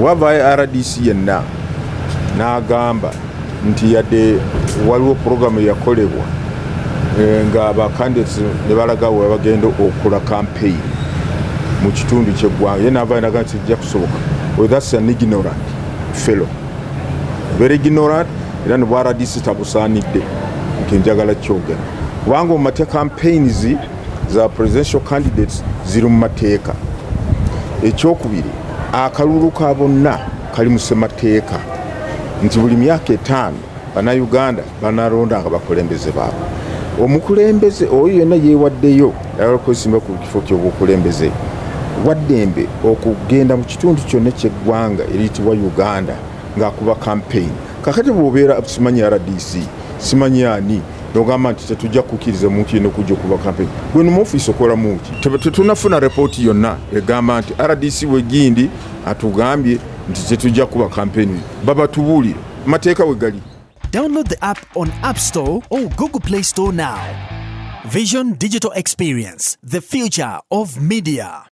wavaayo RDC yenna n'agamba nti yadde waliwo puroguramu yakolebwa nga abacandidates ne balaga we bagenda okukola campaign mu kitundu ky'eggwanga ye n'avaayo n'agamba nti kijja kusoboka. Well, that's an ignorant fellow, very ignorant. Era ne bwa RDC tabusaanidde nti njagala kyogera kubanga mu mateeka campaigns za presidential candidates ziri mu mateeka. Ekyokubiri, akalulu ka bonna kali mu ssemateeka nti buli myaka 5 bannayuganda banalonda nga bakulembeze baabwe. Omukulembeze oyo yenna yeewaddeyo okwesimba ku kifo ky'obukulembeze waddembe okugenda mu kitundu kyonna ky'eggwanga eriyitibwa Uganda ng'akuba campaign. Kakati bw'obeera simanyi RDC simanyi ani n'ogamba nti tetujja kukkiriza muntu yenna okujja okuba campaign, gwe mu ofiisi okola muki? Tetunafuna repooti yonna egamba nti RDC wegindi atugambye nti tetujja kuba campaign. Babatubuulire mateeka we gali. Download the app on App Store or Google Play Store now. Vision Digital Experience, the future of media.